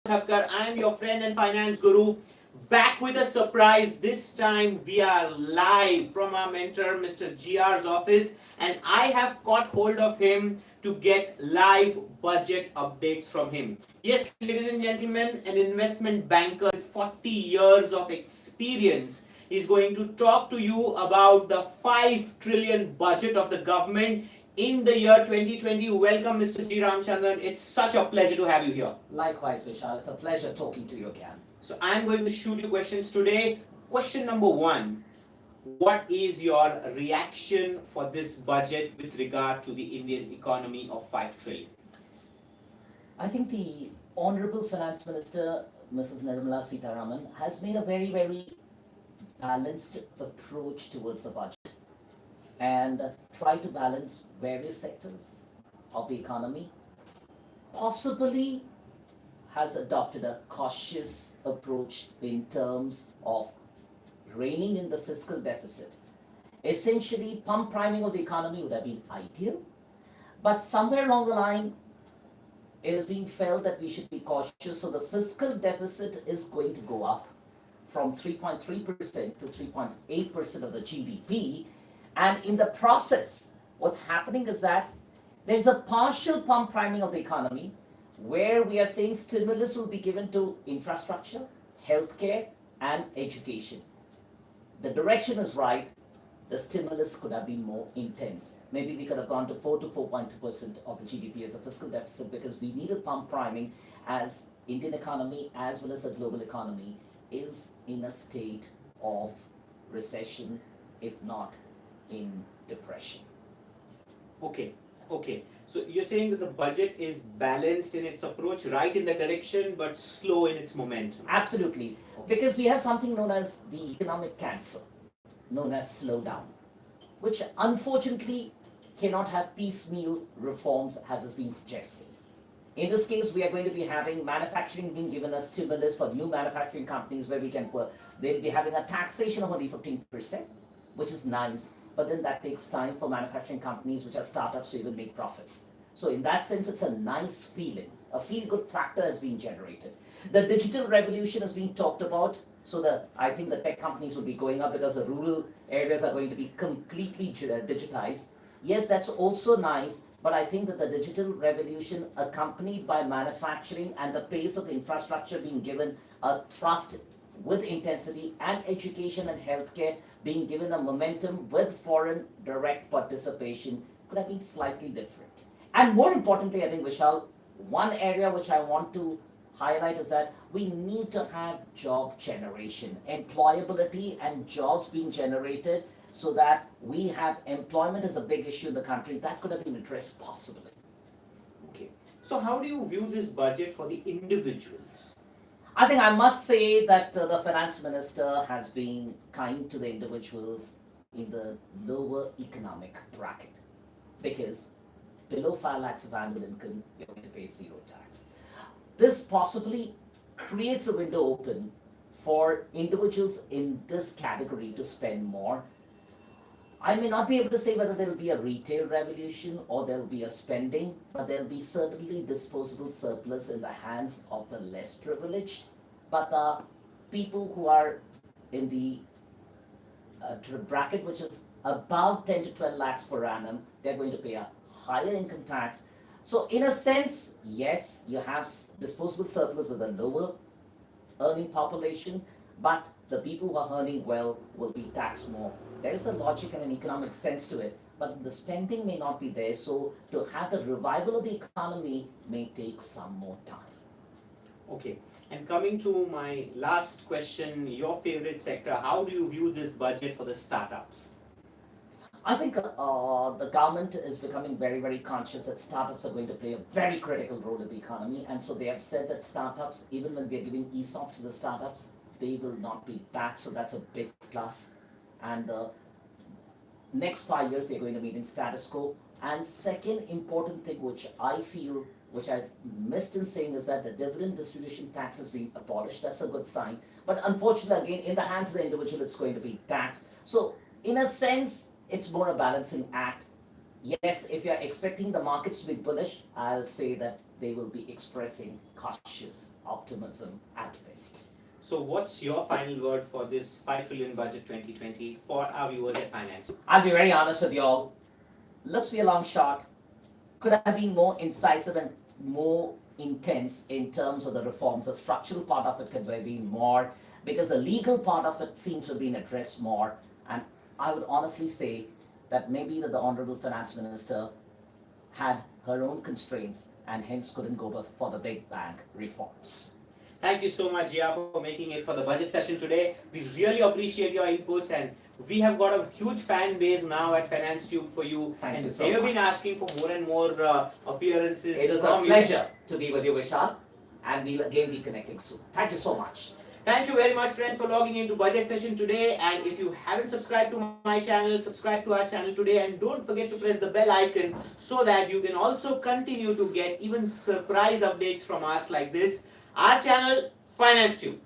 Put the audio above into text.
Thakkar. I am your friend and finance guru, back with a surprise. This time we are live from our mentor, Mr. GR's office, and I have caught hold of him to get live budget updates from him. Yes, ladies and gentlemen, an investment banker with 40 years of experience is going to talk to you about the 5 trillion budget of the government in the year 2020. Welcome, Mr. G. Ramchandran. It's such a pleasure to have you here. Likewise, Vishal. It's a pleasure talking to you again. So, I'm going to shoot you questions today. Question number one: what is your reaction for this budget with regard to the Indian economy of 5 trillion? I think the Honorable Finance Minister, Mrs. Nirmala Sitharaman, has made a very, very balanced approach towards the budget and try to balance various sectors of the economy. Possibly has adopted a cautious approach in terms of reining in the fiscal deficit. Essentially, pump priming of the economy would have been ideal, but somewhere along the line, it is being felt that we should be cautious. So the fiscal deficit is going to go up from 3.3% to 3.8% of the GDP. And in the process, what's happening is that there's a partial pump priming of the economy where we are saying stimulus will be given to infrastructure, healthcare, and education. The direction is right. The stimulus could have been more intense. Maybe we could have gone to 4 to 4.2% of the GDP as a fiscal deficit, because we needed pump priming as Indian economy as well as the global economy is in a state of recession, if not in depression. Okay, okay. So, you're saying that the budget is balanced in its approach, right in the direction, but slow in its momentum. Absolutely, because we have something known as the economic cancer, known as slowdown, which unfortunately cannot have piecemeal reforms as has been suggested. In this case, we are going to be having manufacturing being given a stimulus for new manufacturing companies where we can put, they'll be having a taxation of only 15%, which is nice, but then that takes time for manufacturing companies which are startups to even make profits. So in that sense, it's a nice feeling. A feel-good factor has been generated. The digital revolution has been talked about. So I think the tech companies will be going up because the rural areas are going to be completely digitized. Yes, that's also nice, but I think that the digital revolution accompanied by manufacturing and the pace of infrastructure being given a thrust with intensity, and education and healthcare being given a momentum with foreign direct participation could have been slightly different. And more importantly, I think, Vishal, one area which I want to highlight is that we need to have job generation, employability, and jobs being generated so that we have employment as a big issue in the country. That could have been addressed possibly. Okay. So, how do you view this budget for the individuals? I think I must say that the finance minister has been kind to the individuals in the lower economic bracket, because below 5 lakhs of annual income, you're going to pay zero tax. This possibly creates a window open for individuals in this category to spend more. I may not be able to say whether there will be a retail revolution or there will be a spending, but there will be certainly disposable surplus in the hands of the less privileged. But the people who are in the bracket which is above 10 to 12 lakhs per annum, they're going to pay a higher income tax. So in a sense, yes, you have disposable surplus with a lower earning population, but the people who are earning well will be taxed more. There is a logic and an economic sense to it, but the spending may not be there. So to have the revival of the economy may take some more time. Okay. And coming to my last question, your favorite sector, how do you view this budget for the startups? I think the government is becoming very, very conscious that startups are going to play a very critical role in the economy. And so they have said that startups, even when we are giving ESOP to the startups, they will not be taxed. So that's a big plus. And the next 5 years, they're going to meet in status quo. And second important thing, which I feel, which I've missed in saying, is that the dividend distribution tax has been abolished. That's a good sign. But unfortunately, again, in the hands of the individual, it's going to be taxed. So in a sense, it's more a balancing act. Yes, if you're expecting the markets to be bullish, I'll say that they will be expressing cautious optimism at best. So what's your final word for this 5 trillion budget 2020 for our viewers at Finance? I'll be very honest with you all. Looks to be a long shot. Could have been more incisive and more intense in terms of the reforms. The structural part of it could have been more, because the legal part of it seems to have been addressed more. And I would honestly say that maybe that the Honorable Finance Minister had her own constraints and hence couldn't go for the big bang reforms. Thank you so much, Jia, for making it for the budget session today. We really appreciate your inputs, and we have got a huge fan base now at Finance Tube for you. Thank and you so they have been much. asking for more and more appearances. It is a from you. pleasure to be with you, Vishal, and we'll again be connecting soon. Thank you so much. Thank you very much, friends, for logging into budget session today. And if you haven't subscribed to my channel, subscribe to our channel today, and don't forget to press the bell icon so that you can also continue to get even surprise updates from us like this. Our channel, Finance Tube.